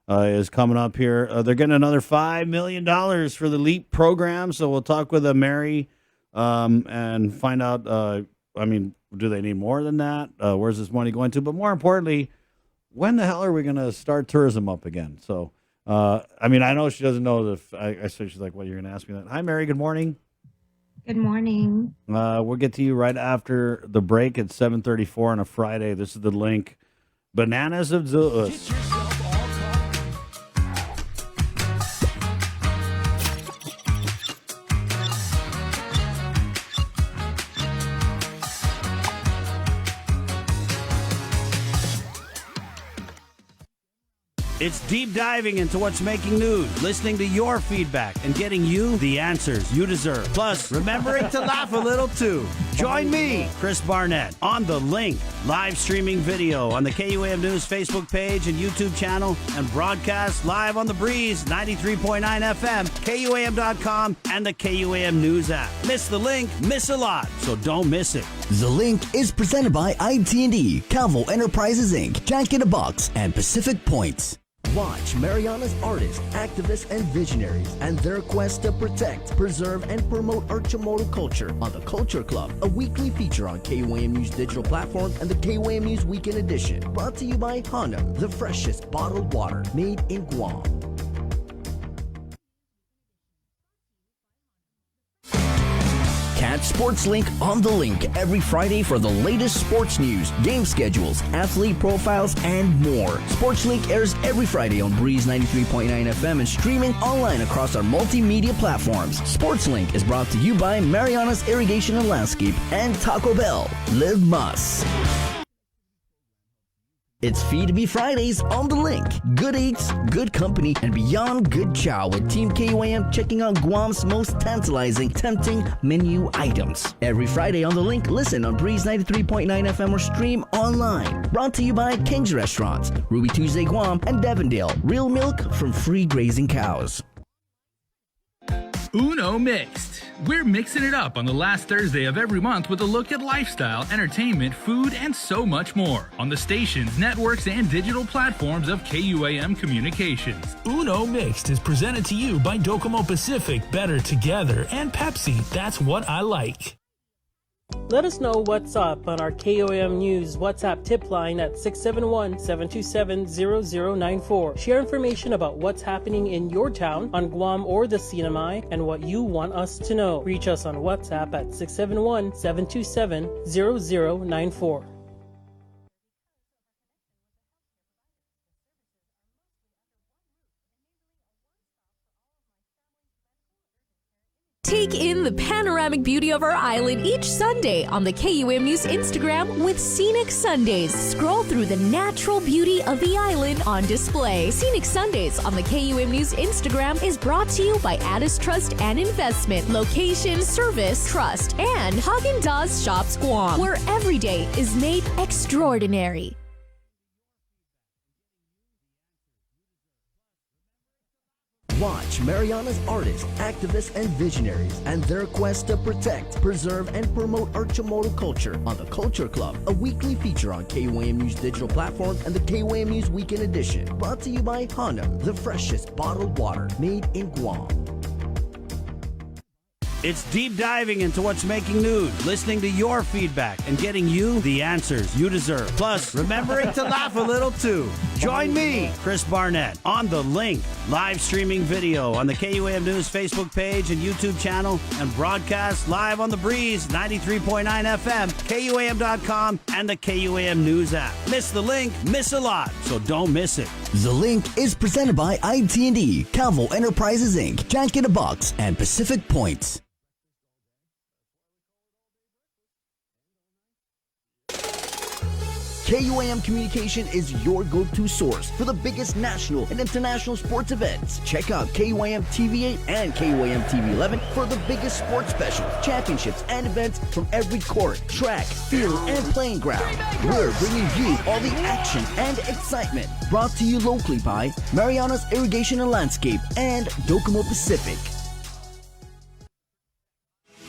is coming up here. They're getting another $5 million for the LEAP program. So we'll talk with Mary and find out, do they need more than that? Where's this money going to? But more importantly, when the hell are we going to start tourism up again? So, I know she doesn't know if I said, she's like, well, you're going to ask me that. Hi, Mary. Good morning. Good morning. We'll get to you right after the break at 7:34 on a Friday. This is the link. Bananas of Zeus. It's deep diving into what's making news, listening to your feedback, and getting you the answers you deserve. Plus, remembering to laugh a little too. Join me, Chris Barnett, on The Link, live streaming video on the KUAM News Facebook page and YouTube channel, and broadcast live on The Breeze, 93.9 FM, KUAM.com, and the KUAM News app. Miss The Link, miss a lot, so don't miss it. The Link is presented by IT&D, Calvo Enterprises Inc., Jack in the Box, and Pacific Points. Watch Mariana's artists, activists, and visionaries and their quest to protect, preserve, and promote Archimoto culture on the Culture Club, a weekly feature on KUAM News digital platform and the KUAM News Weekend Edition. Brought to you by Honda, the freshest bottled water made in Guam. Catch Sports Link on The Link every Friday for the latest sports news, game schedules, athlete profiles, and more. Sports Link airs every Friday on Breeze 93.9 FM and streaming online across our multimedia platforms. Sports Link is brought to you by Mariana's Irrigation and Landscape and Taco Bell. Live Muss. It's Feed Me Fridays on The Link. Good eats, good company, and beyond good chow with Team KUAM checking out Guam's most tantalizing, tempting menu items. Every Friday on The Link, listen on Breeze 93.9 FM or stream online. Brought to you by King's Restaurants, Ruby Tuesday Guam, and Devondale. Real milk from free grazing cows. Uno Mixed. We're mixing it up on the last Thursday of every month with a look at lifestyle, entertainment, food, and so much more on the stations, networks, and digital platforms of KUAM Communications. Uno Mixed is presented to you by Docomo Pacific, Better Together, and Pepsi. That's what I like. Let us know what's up on our KOM News WhatsApp tip line at 671-727-0094. Share information about what's happening in your town, on Guam or the Sinamai, and what you want us to know. Reach us on WhatsApp at 671-727-0094. Take in the panoramic beauty of our island each Sunday on the KUM News Instagram with Scenic Sundays. Scroll through the natural beauty of the island on display. Scenic Sundays on the KUM News Instagram is brought to you by Addis Trust and Investment, Location, Service, Trust, and Haagen-Dazs Shops Guam, where every day is made extraordinary. Watch Mariana's artists, activists, and visionaries and their quest to protect, preserve, and promote Archimoto culture on the Culture Club, a weekly feature on KUAM News digital platform and the KUAM News Weekend Edition. Brought to you by Honda, the freshest bottled water made in Guam. It's deep diving into what's making news, listening to your feedback, and getting you the answers you deserve. Plus, remembering to laugh a little too. Join me, Chris Barnett, on The Link, live streaming video on the KUAM News Facebook page and YouTube channel, and broadcast live on The Breeze, 93.9 FM, KUAM.com, and the KUAM News app. Miss The Link, miss a lot, so don't miss it. The Link is presented by IT&D, Calvo Enterprises Inc., Jack in the Box, and Pacific Points. KUAM Communication is your go-to source for the biggest national and international sports events. Check out KUAM TV8 and KUAM TV11 for the biggest sports specials, championships, and events from every court, track, field, and playing ground. We're bringing you all the action and excitement. Brought to you locally by Mariana's Irrigation and Landscape and Docomo Pacific.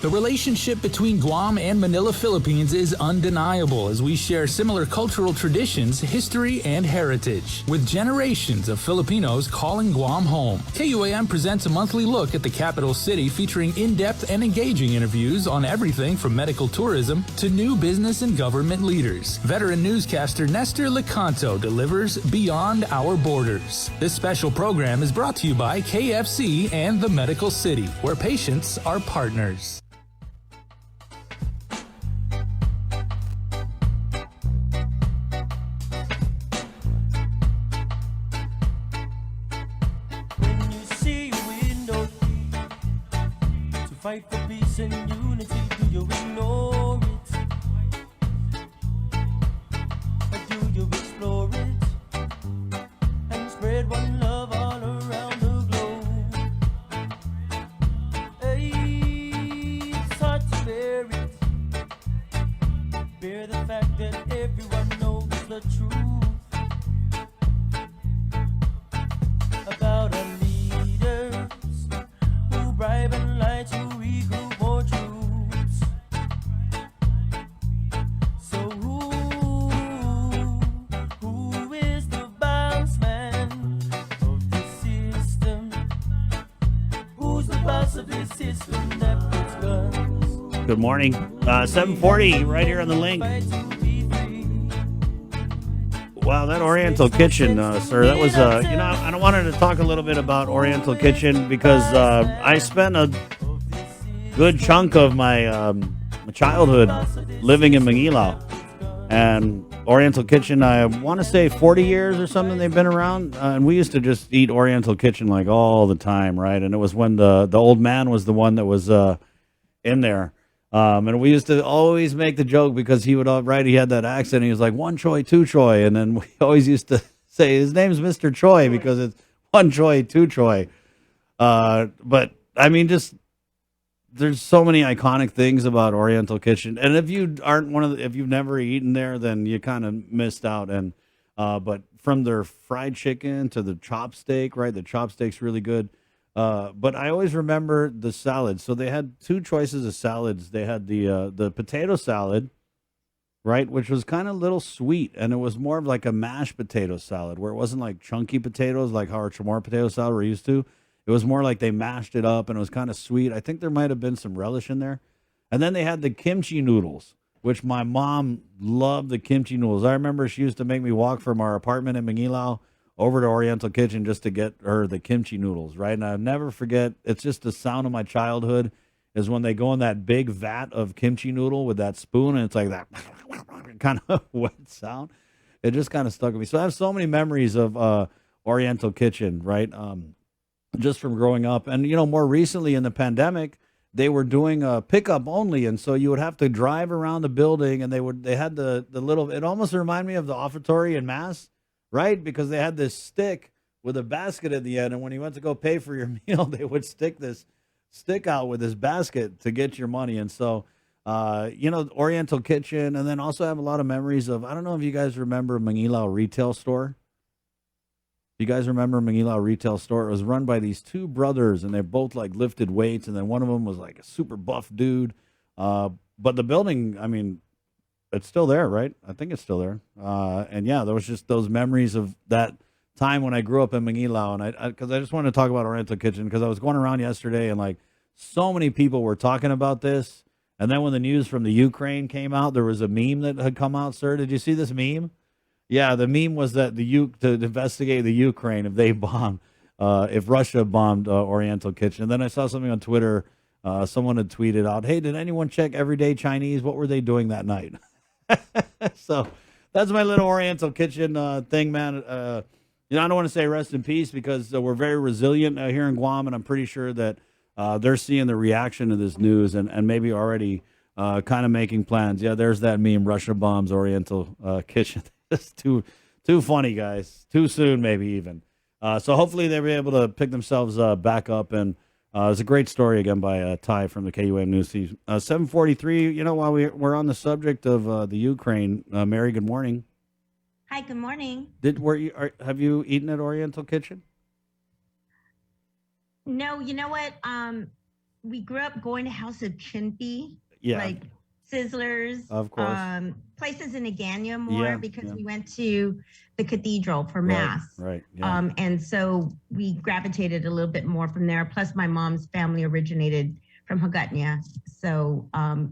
The relationship between Guam and Manila, Philippines is undeniable as we share similar cultural traditions, history, and heritage. With generations of Filipinos calling Guam home, KUAM presents a monthly look at the capital city featuring in-depth and engaging interviews on everything from medical tourism to new business and government leaders. Veteran newscaster Nestor Lecanto delivers Beyond Our Borders. This special program is brought to you by KFC and the Medical City, where patients are partners. Fight for peace and unity, do you ignore it? Or do you explore it? And spread one love all around the globe. Hey, it's hard to bear it. Bear the fact that everyone knows the truth about our leaders who bribe and lie to recruit more troops. So who is the boss man of this system? Who's the boss of this system that puts guns? Good morning. 740 right here on the link. Wow, that Oriental Kitchen, sir, that was, I wanted to talk a little bit about Oriental Kitchen because I spent a good chunk of my childhood living in Manila. And Oriental Kitchen, I want to say 40 years or something they've been around. And we used to just eat Oriental Kitchen like all the time, right? And it was when the old man was the one that was in there. And we used to always make the joke because he had that accent. He was like, one Choi, two Choi. And then we always used to say his name's Mr. Choi because it's one Choi, two Choi. But I mean, just there's so many iconic things about Oriental Kitchen. And if you aren't if you've never eaten there, then you kind of missed out. And, but from their fried chicken to the chopsteak, right? The chopsteak's really good. But I always remember the salad. So they had two choices of salads. They had the potato salad, right, which was kind of a little sweet, and it was more of like a mashed potato salad, where it wasn't like chunky potatoes like how our Chamorro potato salad we're used to. It was more like they mashed it up, and it was kind of sweet. I think there might have been some relish in there. And then they had the kimchi noodles, which my mom loved the kimchi noodles. I remember she used to make me walk from our apartment in Mangilao over to Oriental Kitchen just to get her the kimchi noodles, right? And I'll never forget, it's just the sound of my childhood is when they go in that big vat of kimchi noodle with that spoon, and it's like that kind of wet sound. It just kind of stuck with me. So I have so many memories of Oriental Kitchen, right? Just from growing up. And, more recently in the pandemic, they were doing a pickup only, and so you would have to drive around the building, and they had the little, it almost reminded me of the offertory in Mass, right? Because they had this stick with a basket at the end, and when you went to go pay for your meal, they would stick this stick out with this basket to get your money. And so, Oriental Kitchen, and then also have a lot of memories of, I don't know if you guys remember Mangilao Retail Store. You guys remember Mangilao Retail Store? It was run by these two brothers, and they both like lifted weights, and then one of them was like a super buff dude. But the building, I mean, it's still there, right? I think it's still there. And yeah, there was just those memories of that time when I grew up in Mangilao. And because I just wanted to talk about Oriental Kitchen because I was going around yesterday and like so many people were talking about this. And then when the news from the Ukraine came out, there was a meme that had come out, sir. Did you see this meme? Yeah, the meme was that to investigate the Ukraine if they bombed, if Russia bombed Oriental Kitchen. And then I saw something on Twitter. Someone had tweeted out, hey, did anyone check Everyday Chinese? What were they doing that night? So that's my little Oriental Kitchen thing, man. I don't want to say rest in peace because we're very resilient here in Guam, and I'm pretty sure that they're seeing the reaction to this news and maybe already kind of making plans. Yeah, there's that meme, Russia bombs Oriental Kitchen. It's too funny, guys. Too soon, maybe even. So hopefully they'll be able to pick themselves back up. And it's a great story, again, by Ty from the KUM News Team. 743, while we're on the subject of the Ukraine, Mary, good morning. Hi, good morning. Have you eaten at Oriental Kitchen? No, you know what? we grew up going to House of Chinpi, Yeah. like Sizzlers, Of course. places in Agania more Yeah, because yeah. we went to the cathedral for Right, mass. right, yeah. And so we gravitated a little bit more from there. Plus, my mom's family originated from Hagåtña, so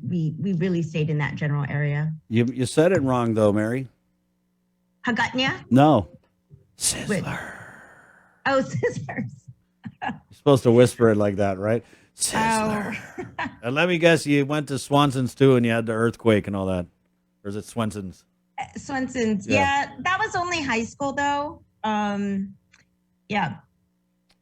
we really stayed in that general area. You said it wrong though, Mary. Hagåtña? No. Wait. Sizzler. Oh, Sizzlers. You're supposed to whisper it like that, right? Sizzler. Oh. And let me guess, you went to Swanson's too, and you had the earthquake and all that, or is it Swenson's? Swenson's. Yeah. Yeah, that was only high school though. Yeah.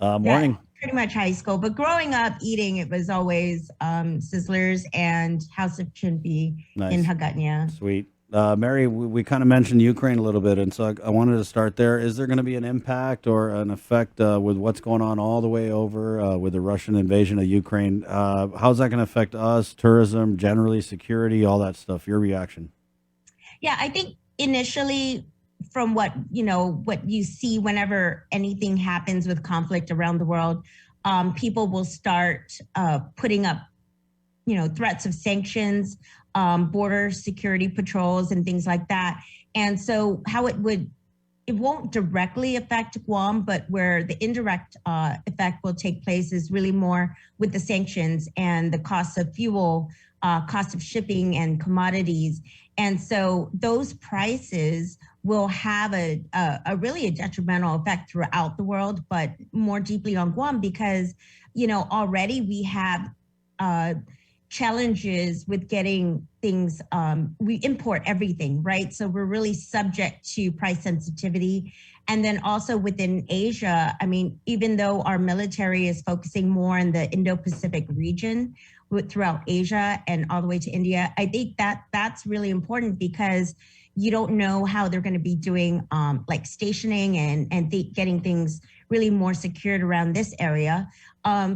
Morning. Yeah, pretty much high school. But growing up eating, it was always Sizzlers and House of Chinpi Nice. in Hagåtña. Sweet. Mary, we kind of mentioned Ukraine a little bit, and so I wanted to start there. Is there going to be an impact or an effect with what's going on all the way over with the Russian invasion of Ukraine? How's that going to affect us, tourism, generally, security, all that stuff? Your reaction? Yeah, I think initially from what you see whenever anything happens with conflict around the world, people will start putting up threats of sanctions, border security patrols and things like that. And so how it won't directly affect Guam, but where the indirect effect will take place is really more with the sanctions and the cost of fuel, cost of shipping and commodities. And so those prices will have a really a detrimental effect throughout the world, but more deeply on Guam because, already we have challenges with getting things. We import everything, right? So we're really subject to price sensitivity. And then also within Asia, I mean, even though our military is focusing more in the Indo-Pacific region throughout Asia and all the way to India, I think that's really important because you don't know how they're going to be doing like stationing and getting things really more secured around this area.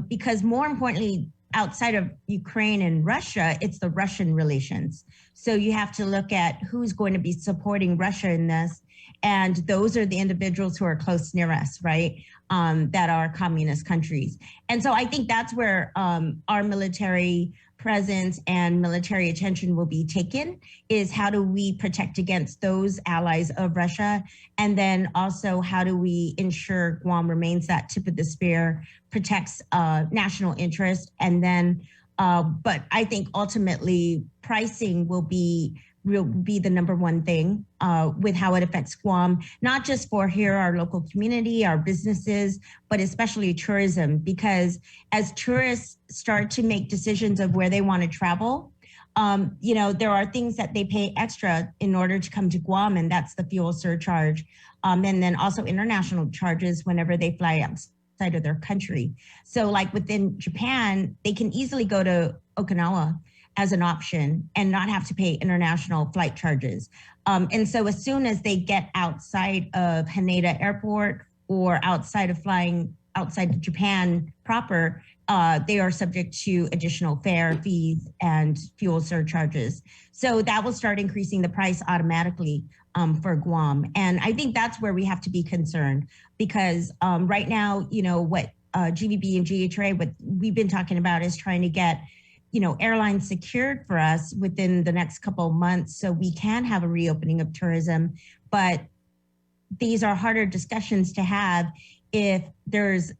Because more importantly, outside of Ukraine and Russia, it's the Russian relations. So you have to look at who's going to be supporting Russia in this. And those are the individuals who are close near us, right? That are communist countries. And so I think that's where our military presence and military attention will be taken, is how do we protect against those allies of Russia? And then also how do we ensure Guam remains that tip of the spear, protects national interest? And then, but I think ultimately pricing will be the number one thing with how it affects Guam, not just for here, our local community, our businesses, but especially tourism, because as tourists start to make decisions of where they want to travel, there are things that they pay extra in order to come to Guam, and that's the fuel surcharge. And then also international charges whenever they fly outside of their country. So like within Japan, they can easily go to Okinawa as an option and not have to pay international flight charges. And so as soon as they get outside of Haneda Airport or outside of flying outside of Japan proper, they are subject to additional fare fees and fuel surcharges. So that will start increasing the price automatically for Guam. And I think that's where we have to be concerned because right now, what GVB and GHRA, what we've been talking about is trying to get airlines secured for us within the next couple of months so we can have a reopening of tourism. But these are harder discussions to have if there's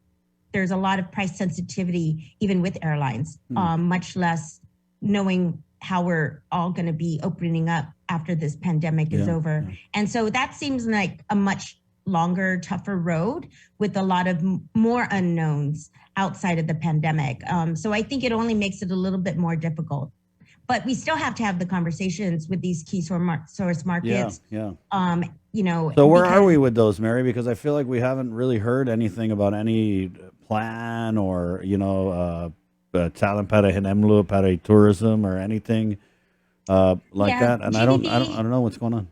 a lot of price sensitivity, even with airlines, much less knowing how we're all going to be opening up after this pandemic is over. Yeah. And so that seems like a much longer, tougher road with a lot of more unknowns outside of the pandemic. So I think it only makes it a little bit more difficult. But we still have to have the conversations with these key source markets. Yeah. So where are we with those, Mary? Because I feel like we haven't really heard anything about any plan or, talent para Hinemlu, para tourism or anything like that. And GVB, I don't know what's going on.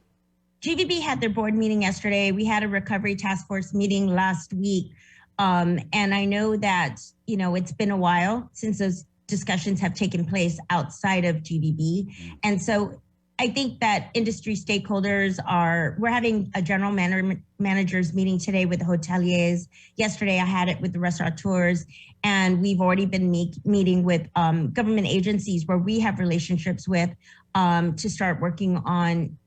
GVB had their board meeting yesterday. We had a recovery task force meeting last week. And I know that, it's been a while since those discussions have taken place outside of GVB. And so I think that industry stakeholders we're having a general managers meeting today with the hoteliers. Yesterday I had it with the restaurateurs, and we've already been meeting with government agencies where we have relationships with to start working on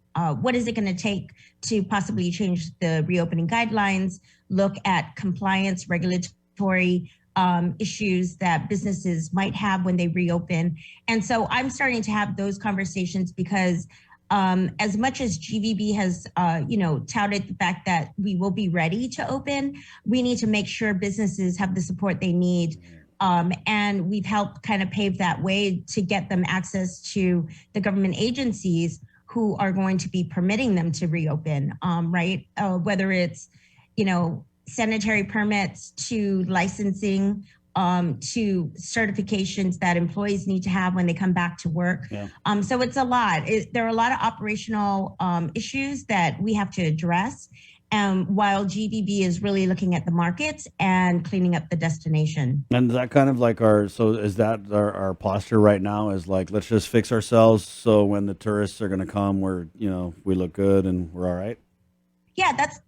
what is it going to take to possibly change the reopening guidelines, look at compliance, regulatory issues that businesses might have when they reopen. And so I'm starting to have those conversations because as much as GVB has, touted the fact that we will be ready to open, we need to make sure businesses have the support they need. And we've helped kind of pave that way to get them access to the government agencies who are going to be permitting them to reopen, right? Whether it's, sanitary permits to licensing, to certifications that employees need to have when they come back to work. Yeah. So it's a lot. There are a lot of operational issues that we have to address. While GVB is really looking at the markets and cleaning up the destination. And is that kind of like our posture right now is like, let's just fix ourselves so when the tourists are going to come, we look good and we're all right? Yeah, that's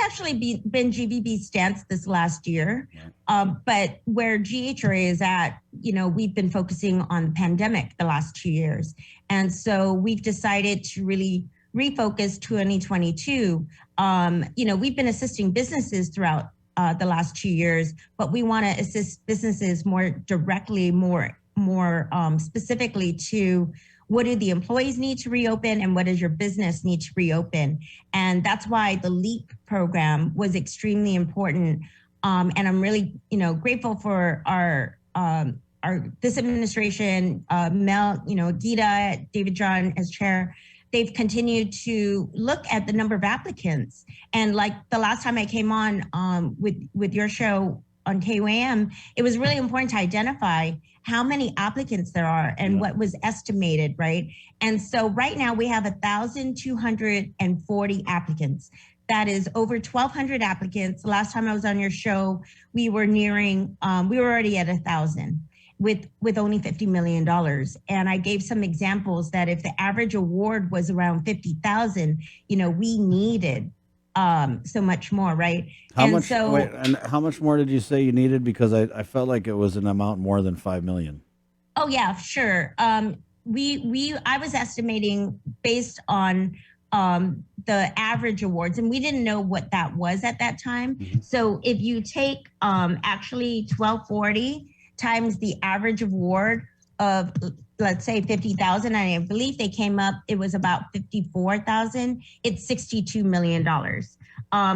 actually been GVB's stance this last year. But where GHRA is at, we've been focusing on the pandemic the last 2 years. And so we've decided to really refocus 2022. We've been assisting businesses throughout the last 2 years, but we want to assist businesses more directly, more specifically to what do the employees need to reopen and what does your business need to reopen? And that's why the LEAP program was extremely important. And I'm really, grateful for our this administration, Mel, Gita, David John as chair. They've continued to look at the number of applicants. And like the last time I came on with your show on KUAM, it was really important to identify how many applicants there are and what was estimated, right? And so right now we have 1,240 applicants. That is over 1,200 applicants. Last time I was on your show, we were already at 1,000 with only $50 million. And I gave some examples that if the average award was around 50,000, we needed so much more, right? And how much more did you say you needed? Because I felt like it was an amount more than 5 million. Oh yeah, sure. I was estimating based on the average awards, and we didn't know what that was at that time. Mm-hmm. So if you take actually 1,240 times the average award of, let's say 50,000, I believe they came up, it was about 54,000. It's $62 million.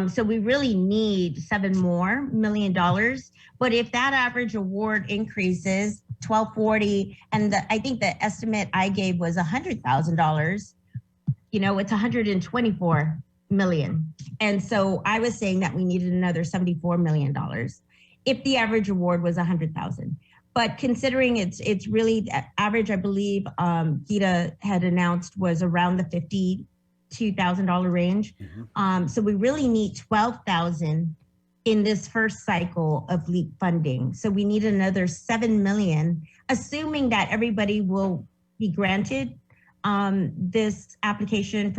So we really need $7 more million. But if that average award increases 1,240, and I think the estimate I gave was $100,000, it's 124 million. And so I was saying that we needed another $74 million if the average award was 100,000. But considering it's really average, I believe Gita had announced was around the $52,000 range. Mm-hmm. So we really need 12,000 in this first cycle of LEAP funding. So we need another 7 million, assuming that everybody will be granted this application,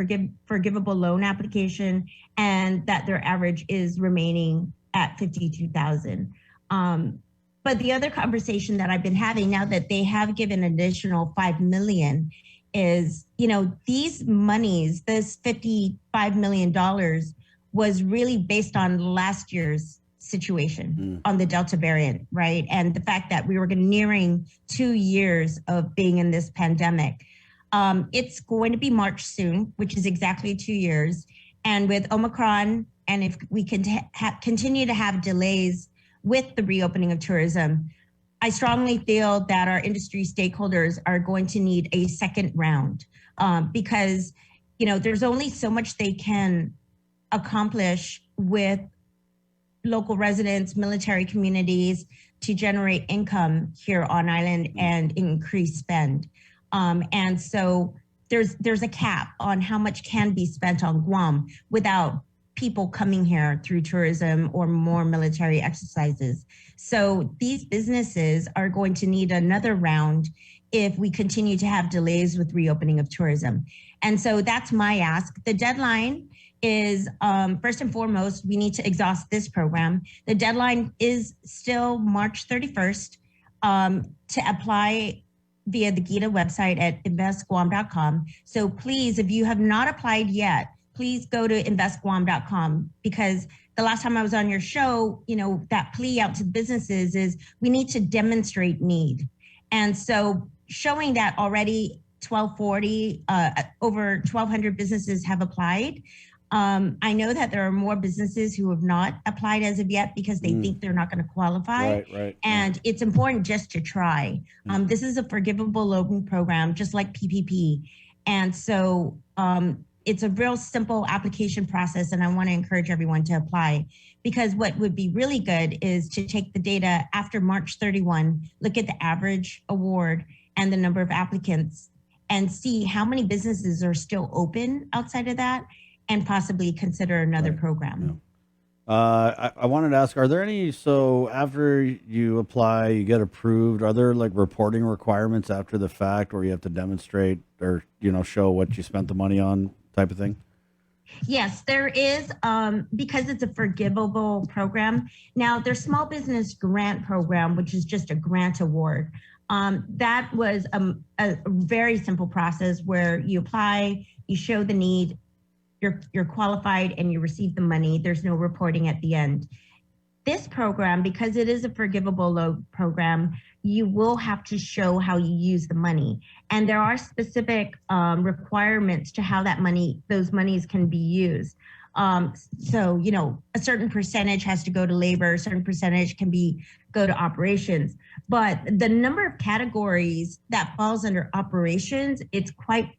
forgivable loan application, and that their average is remaining at 52,000. But the other conversation that I've been having now that they have given additional 5 million is, these monies, this $55 million was really based on last year's situation on the Delta variant, right? And the fact that we were nearing 2 years of being in this pandemic. It's going to be March soon, which is exactly 2 years. And with Omicron, and if we can continue to have delays with the reopening of tourism, I strongly feel that our industry stakeholders are going to need a second round because, there's only so much they can accomplish with local residents, military communities to generate income here on island and increase spend. And so there's a cap on how much can be spent on Guam without people coming here through tourism or more military exercises. So these businesses are going to need another round if we continue to have delays with reopening of tourism. And so that's my ask. The deadline is, first and foremost, we need to exhaust this program. The deadline is still March 31st to apply via the GHRA website at investguam.com. So please, if you have not applied yet, please go to investguam.com, because the last time I was on your show, that plea out to businesses is we need to demonstrate need. And so showing that already 1240, over 1,200 businesses have applied. I know that there are more businesses who have not applied as of yet because they think they're not going to qualify. Right. And it's important just to try. This is a forgivable loan program, just like PPP. And so it's a real simple application process, and I want to encourage everyone to apply, because what would be really good is to take the data after March 31, look at the average award and the number of applicants, and see how many businesses are still open outside of that, and possibly consider another program. Yeah. I wanted to ask, are there any, so after you apply, you get approved, are there like reporting requirements after the fact where you have to demonstrate or, show what you spent the money on type of thing? Yes, there is, because it's a forgivable program. Now, there's small business grant program, which is just a grant award. That was a very simple process where you apply, you show the need, you're qualified, and you receive the money. There's no reporting at the end. This program, because it is a forgivable loan program, you will have to show how you use the money. And there are specific requirements to how those monies can be used. So, a certain percentage has to go to labor, a certain percentage can go to operations. But the number of categories that falls under operations, it's quite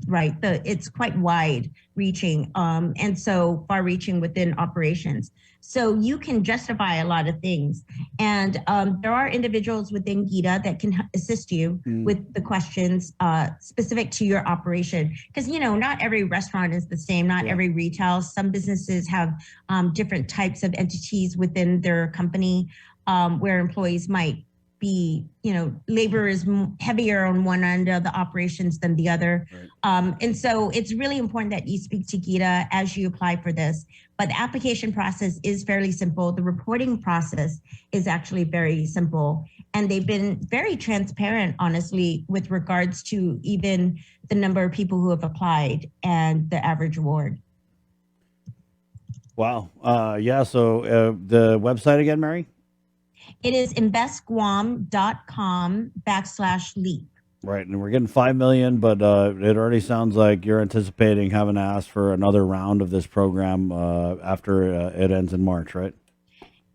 it's quite wide reaching, and so far reaching within operations. So you can justify a lot of things. And there are individuals within GHRA that can assist you with the questions specific to your operation. Because, not every restaurant is the same, not every retail. Some businesses have different types of entities within their company where employees might be, labor is heavier on one end of the operations than the other. Right. And so it's really important that you speak to GHRA as you apply for this. But the application process is fairly simple. The reporting process is actually very simple. And they've been very transparent, honestly, with regards to even the number of people who have applied and the average award. Wow. So the website again, Mary? It is investguam.com/leap. Right, and we're getting $5 million, but it already sounds like you're anticipating having to ask for another round of this program after it ends in March, right?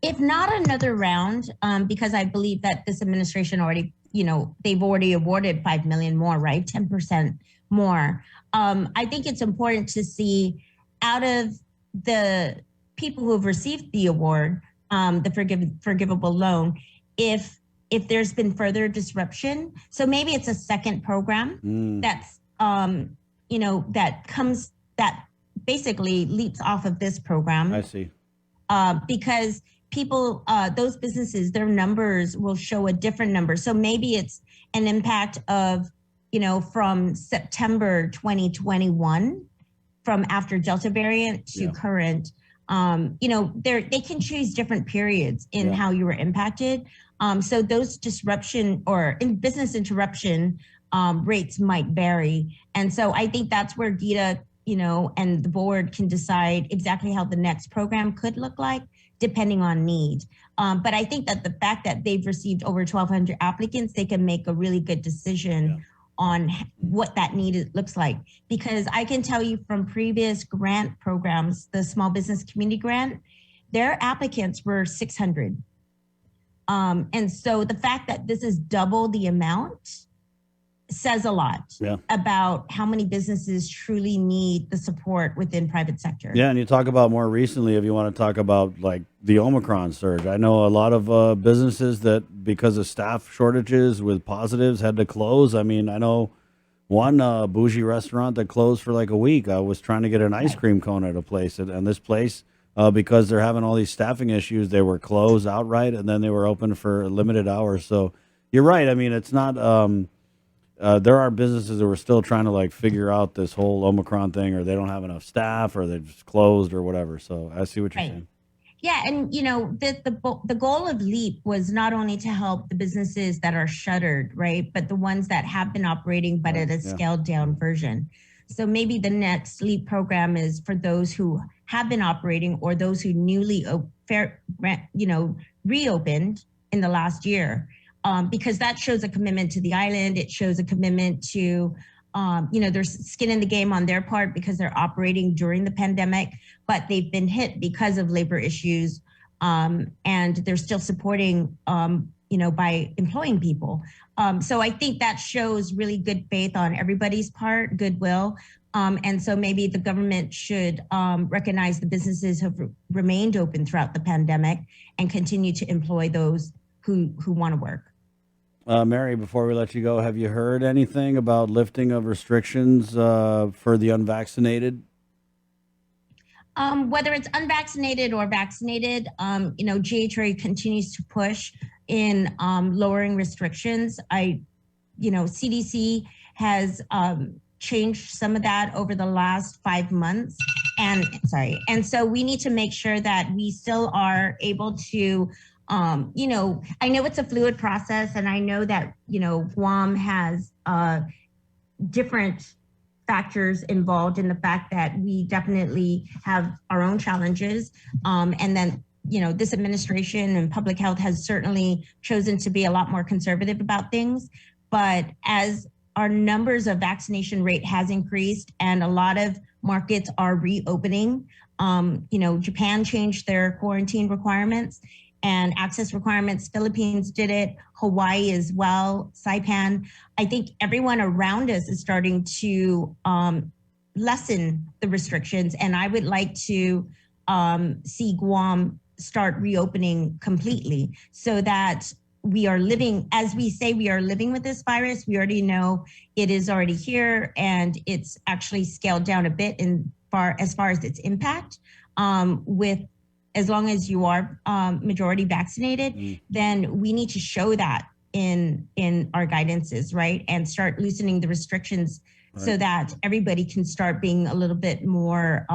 If not another round, because I believe that this administration already, they've already awarded $5 million more, right? 10% more. I think it's important to see out of the people who have received the award, the forgivable loan, if there's been further disruption. So maybe it's a second program that's, that basically leaps off of this program. I see. Because people, those businesses, their numbers will show a different number. So maybe it's an impact of, from September 2021, from after Delta variant to current. They can choose different periods in how you were impacted. So those disruption or business interruption rates might vary. And so I think that's where GHRA, and the board can decide exactly how the next program could look like, depending on need. But I think that the fact that they've received over 1,200 applicants, they can make a really good decision on what that need looks like. Because I can tell you from previous grant programs, the Small Business Community Grant, their applicants were 600. And so the fact that this is double the amount says a lot about how many businesses truly need the support within private sector. Yeah, and you talk about more recently, if you want to talk about like the Omicron surge. I know a lot of businesses that because of staff shortages with positives had to close. I mean, I know one bougie restaurant that closed for like a week. I was trying to get an ice cream cone at a place, and this place, because they're having all these staffing issues, they were closed outright, and then they were open for limited hours. So you're right. I mean, it's not. There are businesses that were still trying to like figure out this whole Omicron thing, or they don't have enough staff, or they're just closed, or whatever. So I see what you're saying. Yeah, and the goal of LEAP was not only to help the businesses that are shuttered, right, but the ones that have been operating, but at a scaled down version. So maybe the next LEAP program is for those who have been operating or those who newly reopened in the last year, because that shows a commitment to the island. It shows a commitment to there's skin in the game on their part because they're operating during the pandemic, but they've been hit because of labor issues, and they're still supporting, by employing people. So I think that shows really good faith on everybody's part, goodwill. And so maybe the government should recognize the businesses have remained open throughout the pandemic and continue to employ those who want to work. Mary, before we let you go, have you heard anything about lifting of restrictions for the unvaccinated? Whether it's unvaccinated or vaccinated, GHRA continues to push in lowering restrictions. CDC has changed some of that over the last 5 months. And so we need to make sure that we still are able to I know it's a fluid process, and I know that, Guam has different factors involved in the fact that we definitely have our own challenges. And then, this administration and public health has certainly chosen to be a lot more conservative about things. But as our numbers of vaccination rate has increased and a lot of markets are reopening, Japan changed their quarantine requirements and access requirements. Philippines did it, Hawaii as well, Saipan. I think everyone around us is starting to lessen the restrictions, and I would like to see Guam start reopening completely so that we are living, as we say, we are living with this virus. We already know it is already here, and it's actually scaled down a bit as far as its impact. As long as you are majority vaccinated, then we need to show that in our guidances, right? And start loosening the restrictions so that everybody can start being a little bit more,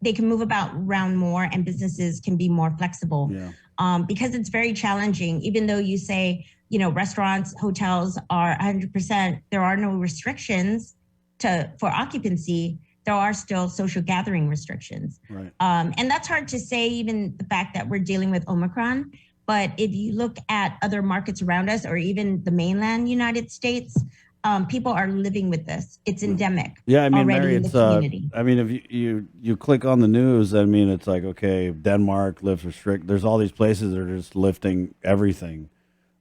they can move around more, and businesses can be more flexible. Because it's very challenging, even though you say, restaurants, hotels are 100%, there are no restrictions for occupancy. There are still social gathering restrictions. And that's hard to say, even the fact that we're dealing with Omicron. But if you look at other markets around us, or even the mainland United States, people are living with this. It's endemic. Yeah, I mean, already Mary, in it's the community. I mean, if you click on the news, I mean, it's like, okay, Denmark lifts restrict. There's all these places that are just lifting everything.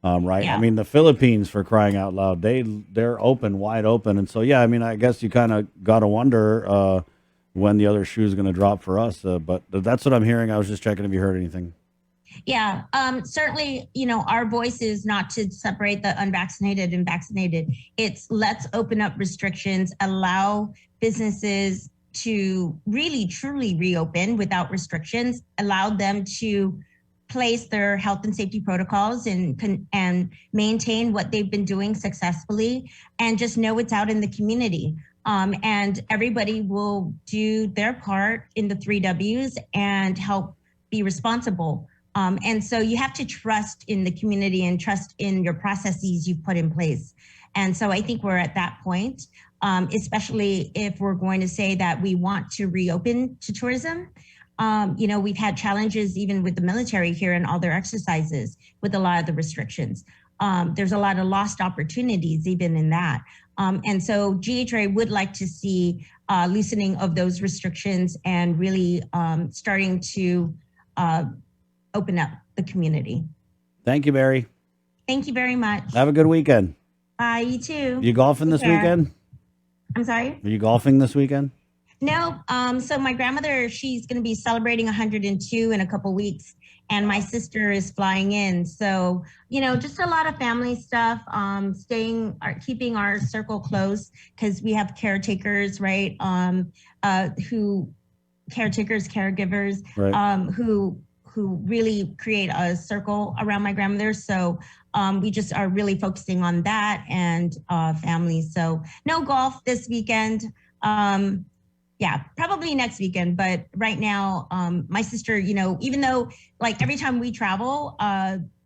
Right. Yeah. I mean, the Philippines, for crying out loud, they're open, wide open. And so, I mean, I guess you kind of got to wonder when the other shoe is going to drop for us. But that's what I'm hearing. I was just checking if you heard anything. Yeah, certainly, our voice is not to separate the unvaccinated and vaccinated. It's let's open up restrictions, allow businesses to really, truly reopen without restrictions, allow them to place their health and safety protocols and maintain what they've been doing successfully, and just know it's out in the community. And everybody will do their part in the 3 Ws and help be responsible. And so you have to trust in the community and trust in your processes you've put in place. And so I think we're at that point, especially if we're going to say that we want to reopen to tourism. We've had challenges even with the military here and all their exercises with a lot of the restrictions. There's a lot of lost opportunities even in that. And so GHRA would like to see loosening of those restrictions and really starting to open up the community. Thank you, Mary. Thank you very much. Have a good weekend. Bye, you too. You golfing this weekend? I'm sorry? Are you golfing this weekend? No. So my grandmother, she's going to be celebrating 102 in a couple weeks, and my sister is flying in. So, just a lot of family stuff, keeping our circle close, because we have caretakers, right? Caregivers, right. who really create a circle around my grandmother. So we just are really focusing on that and family. So no golf this weekend. Yeah, probably next weekend. But right now, my sister, even though like every time we travel,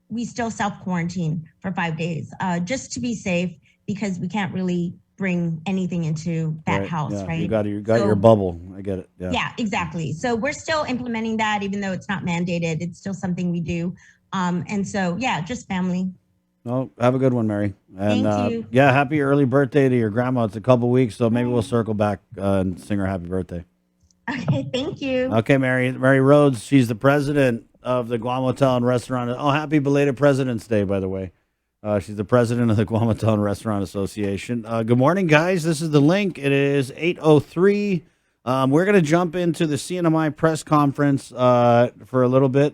we still self-quarantine for 5 days just to be safe, because we can't really bring anything into that house, right? You got your bubble. I get it. Yeah, exactly. So we're still implementing that, even though it's not mandated. It's still something we do. And so, yeah, just family. No, have a good one, Mary. And, Thank you. Yeah, happy early birthday to your grandma. It's a couple weeks, so maybe we'll circle back and sing her happy birthday. Okay, thank you. Okay, Mary Rhodes. She's the president of the Guam Hotel and Restaurant. Oh, happy belated President's Day, by the way. She's the president of the Guam Hotel and Restaurant Association. Good morning, guys. This is The Link. It is 8:03. We're going to jump into the CNMI press conference for a little bit.